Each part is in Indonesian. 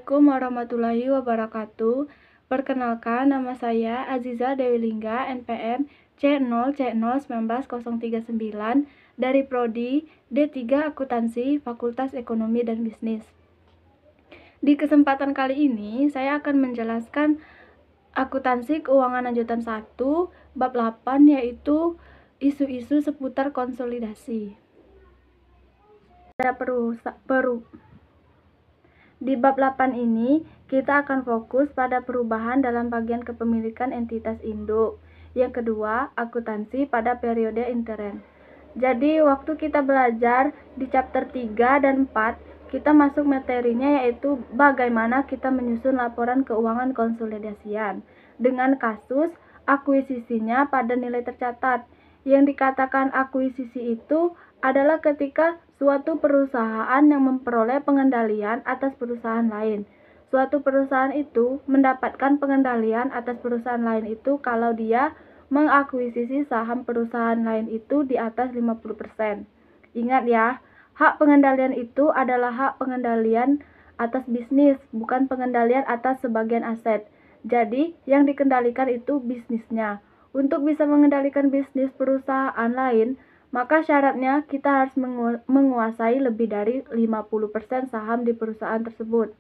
Assalamualaikum warahmatullahi wabarakatuh. Perkenalkan, nama saya Aziza Dewi Lingga, NPM C0C01939 dari Prodi D3 Akuntansi Fakultas Ekonomi dan Bisnis. Di kesempatan kali ini, saya akan menjelaskan akuntansi keuangan lanjutan 1, bab 8, yaitu isu-isu seputar konsolidasi. Di bab 8 ini, kita akan fokus pada perubahan dalam bagian kepemilikan entitas induk. Yang kedua, akuntansi pada periode intern. Jadi, waktu kita belajar di chapter 3 dan 4, kita masuk materinya yaitu bagaimana kita menyusun laporan keuangan konsolidasian dengan kasus akuisisinya pada nilai tercatat. Yang dikatakan akuisisi itu adalah ketika suatu perusahaan yang memperoleh pengendalian atas perusahaan lain. Suatu perusahaan itu mendapatkan pengendalian atas perusahaan lain itu kalau dia mengakuisisi saham perusahaan lain itu di atas 50%. Ingat ya, hak pengendalian itu adalah hak pengendalian atas bisnis, bukan pengendalian atas sebagian aset. Jadi, yang dikendalikan itu bisnisnya. Untuk bisa mengendalikan bisnis perusahaan lain, maka syaratnya kita harus menguasai lebih dari 50% saham di perusahaan tersebut.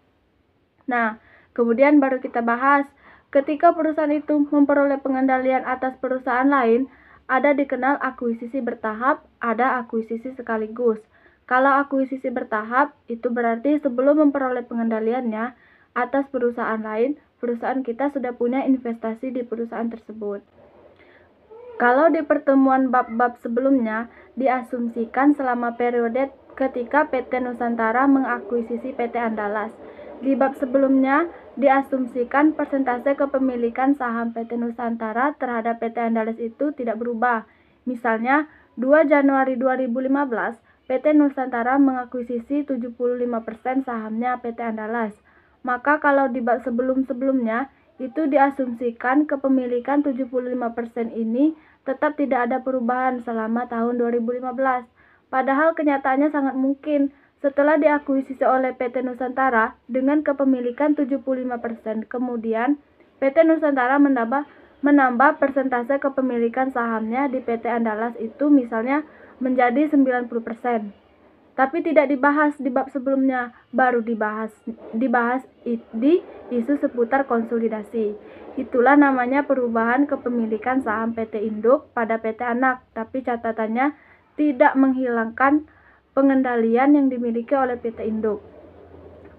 Nah, kemudian baru kita bahas, ketika perusahaan itu memperoleh pengendalian atas perusahaan lain, ada dikenal akuisisi bertahap, ada akuisisi sekaligus. Kalau akuisisi bertahap, itu berarti sebelum memperoleh pengendaliannya atas perusahaan lain, perusahaan kita sudah punya investasi di perusahaan tersebut. Kalau di pertemuan bab-bab sebelumnya, diasumsikan selama periode ketika PT Nusantara mengakuisisi PT Andalas. Di bab sebelumnya, diasumsikan persentase kepemilikan saham PT Nusantara terhadap PT Andalas itu tidak berubah. Misalnya, 2 Januari 2015, PT Nusantara mengakuisisi 75% sahamnya PT Andalas. Maka kalau di bab sebelum-sebelumnya, itu diasumsikan kepemilikan 75% ini tetap tidak ada perubahan selama tahun 2015. Padahal kenyataannya sangat mungkin setelah diakuisisi oleh PT Nusantara dengan kepemilikan 75%, kemudian PT Nusantara menambah persentase kepemilikan sahamnya di PT Andalas itu misalnya menjadi 90%. Tapi tidak dibahas di bab sebelumnya, baru dibahas di isu seputar konsolidasi. Itulah namanya perubahan kepemilikan saham PT Induk pada PT Anak, tapi catatannya tidak menghilangkan pengendalian yang dimiliki oleh PT Induk.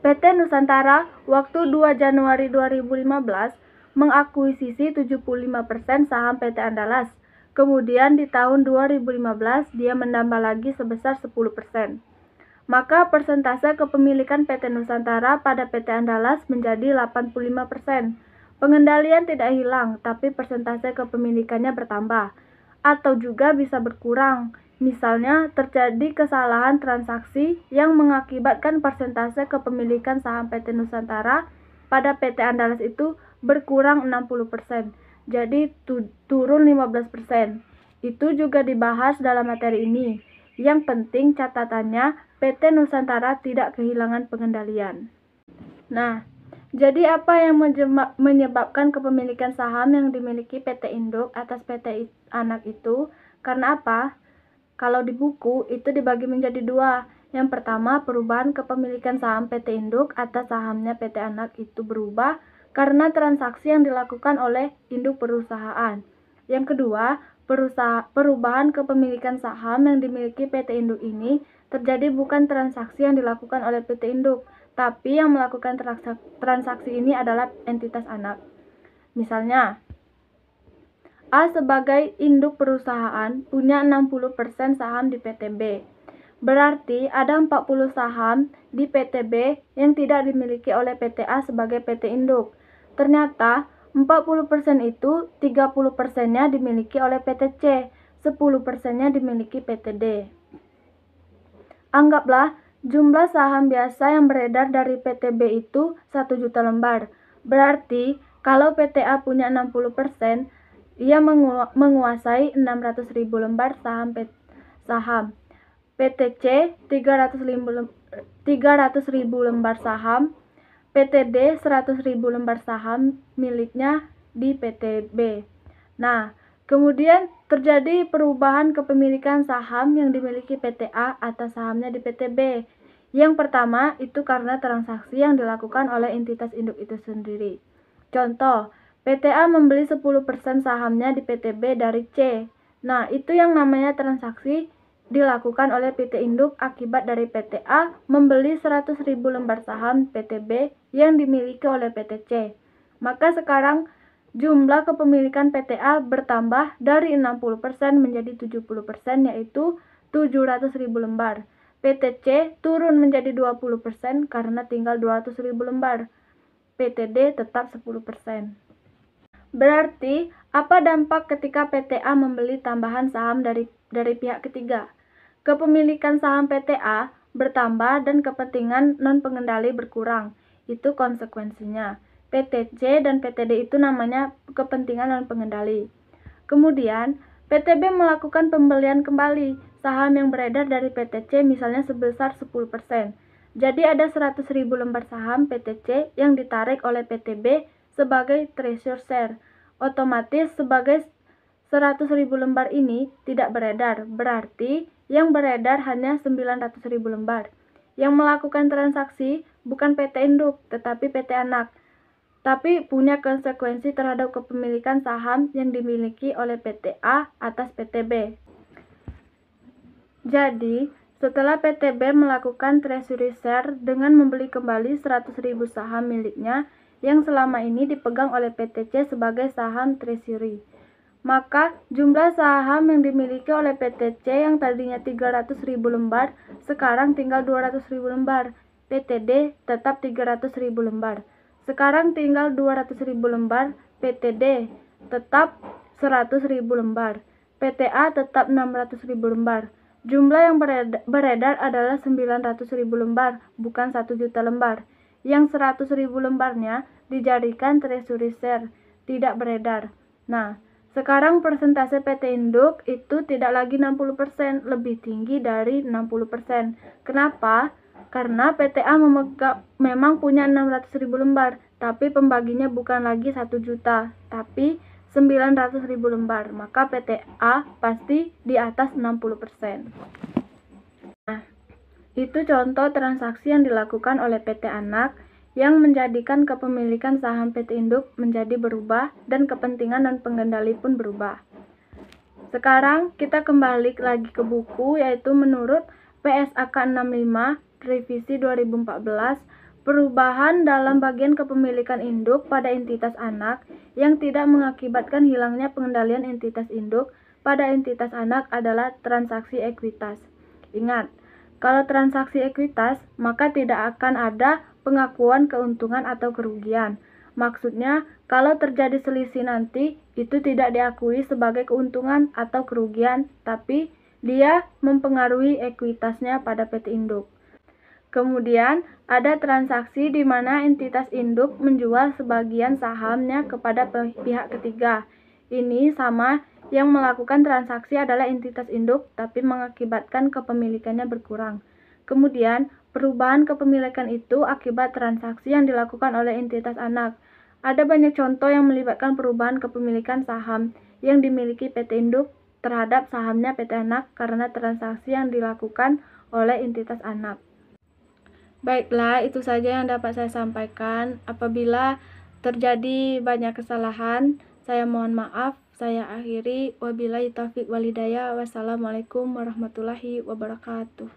PT Nusantara waktu 2 Januari 2015 mengakuisisi 75% saham PT Andalas. Kemudian di tahun 2015 dia menambah lagi sebesar 10%. Maka persentase kepemilikan PT Nusantara pada PT Andalas menjadi 85%. Pengendalian tidak hilang, tapi persentase kepemilikannya bertambah. Atau juga bisa berkurang. Misalnya terjadi kesalahan transaksi yang mengakibatkan persentase kepemilikan saham PT Nusantara pada PT Andalas itu berkurang 60%. Jadi turun 15%. Itu juga dibahas dalam materi ini. Yang penting catatannya PT Nusantara tidak kehilangan pengendalian. Nah, jadi apa yang menyebabkan kepemilikan saham yang dimiliki PT Induk atas PT Anak itu? Karena apa? Kalau di buku itu dibagi menjadi dua. Yang pertama, perubahan kepemilikan saham PT Induk atas sahamnya PT Anak itu berubah karena transaksi yang dilakukan oleh induk perusahaan. Yang kedua, perubahan kepemilikan saham yang dimiliki PT Induk ini terjadi bukan transaksi yang dilakukan oleh PT Induk, tapi yang melakukan transaksi ini adalah entitas anak. Misalnya, A sebagai induk perusahaan punya 60% saham di PT B. Berarti ada 40 saham di PT B yang tidak dimiliki oleh PT A sebagai PT Induk. Ternyata 40% itu 30%-nya dimiliki oleh PT C, 10%-nya dimiliki PT D. Anggaplah jumlah saham biasa yang beredar dari PT B itu 1 juta lembar. Berarti kalau PT A punya 60%, ia menguasai 600.000 lembar saham. PT C 300.000 lembar saham, PT D 100.000 lembar saham miliknya di PT B. Nah, kemudian terjadi perubahan kepemilikan saham yang dimiliki PT A atas sahamnya di PT B. Yang pertama itu karena transaksi yang dilakukan oleh entitas induk itu sendiri. Contoh, PT A membeli 10% sahamnya di PT B dari C. Nah, itu yang namanya transaksi dilakukan oleh PT induk akibat dari PT A membeli 100.000 lembar saham PT B yang dimiliki oleh PT C. Maka sekarang jumlah kepemilikan PT A bertambah dari 60% menjadi 70%, yaitu 700.000 lembar. PT C turun menjadi 20% karena tinggal 200.000 lembar. PT D tetap 10%. Berarti, apa dampak ketika PT A membeli tambahan saham dari pihak ketiga? Kepemilikan saham PT A bertambah dan kepentingan non-pengendali berkurang. Itu konsekuensinya. PT C dan PT D itu namanya kepentingan non-pengendali. Kemudian, PT B melakukan pembelian kembali saham yang beredar dari PT C misalnya sebesar 10%. Jadi ada 100.000 lembar saham PT C yang ditarik oleh PT B sebagai treasury share. Otomatis sebagai 100.000 lembar ini tidak beredar, berarti yang beredar hanya 900.000 lembar. Yang melakukan transaksi bukan PT induk, tetapi PT anak, tapi punya konsekuensi terhadap kepemilikan saham yang dimiliki oleh PT A atas PT B. Jadi, setelah PT B melakukan treasury share dengan membeli kembali 100.000 saham miliknya yang selama ini dipegang oleh PT C sebagai saham treasury, maka jumlah saham yang dimiliki oleh PT C yang tadinya 300.000 lembar sekarang tinggal 200.000 lembar. PT D tetap 300.000 lembar. Sekarang tinggal 200.000 lembar. PT D tetap 100.000 lembar. PT A tetap 600.000 lembar. Jumlah yang beredar adalah 900.000 lembar, bukan 1 juta lembar. Yang 100.000 lembarnya dijadikan treasury share, tidak beredar. Nah, sekarang persentase PT induk itu tidak lagi 60%, lebih tinggi dari 60%. Kenapa? Karena PT A memang punya 600.000 lembar, tapi pembaginya bukan lagi 1 juta, tapi 900.000 lembar. Maka PT A pasti di atas 60%. Nah, itu contoh transaksi yang dilakukan oleh PT anak yang menjadikan kepemilikan saham PT induk menjadi berubah dan kepentingan dan pengendali pun berubah. Sekarang kita kembali lagi ke buku, yaitu menurut PSAK 65 revisi 2014, perubahan dalam bagian kepemilikan induk pada entitas anak yang tidak mengakibatkan hilangnya pengendalian entitas induk pada entitas anak adalah transaksi ekuitas. Ingat, kalau transaksi ekuitas, maka tidak akan ada pengakuan keuntungan atau kerugian. Maksudnya, kalau terjadi selisih nanti, itu tidak diakui sebagai keuntungan atau kerugian, tapi dia mempengaruhi ekuitasnya pada PT induk. Kemudian, ada transaksi di mana entitas induk menjual sebagian sahamnya kepada pihak ketiga. Ini sama, yang melakukan transaksi adalah entitas induk, tapi mengakibatkan kepemilikannya berkurang. Kemudian, perubahan kepemilikan itu akibat transaksi yang dilakukan oleh entitas anak. Ada banyak contoh yang melibatkan perubahan kepemilikan saham yang dimiliki PT induk terhadap sahamnya PT anak karena transaksi yang dilakukan oleh entitas anak. Baiklah, itu saja yang dapat saya sampaikan. Apabila terjadi banyak kesalahan, saya mohon maaf. Saya akhiri. Wabillahi taufiq walhidayah. Wassalamualaikum warahmatullahi wabarakatuh.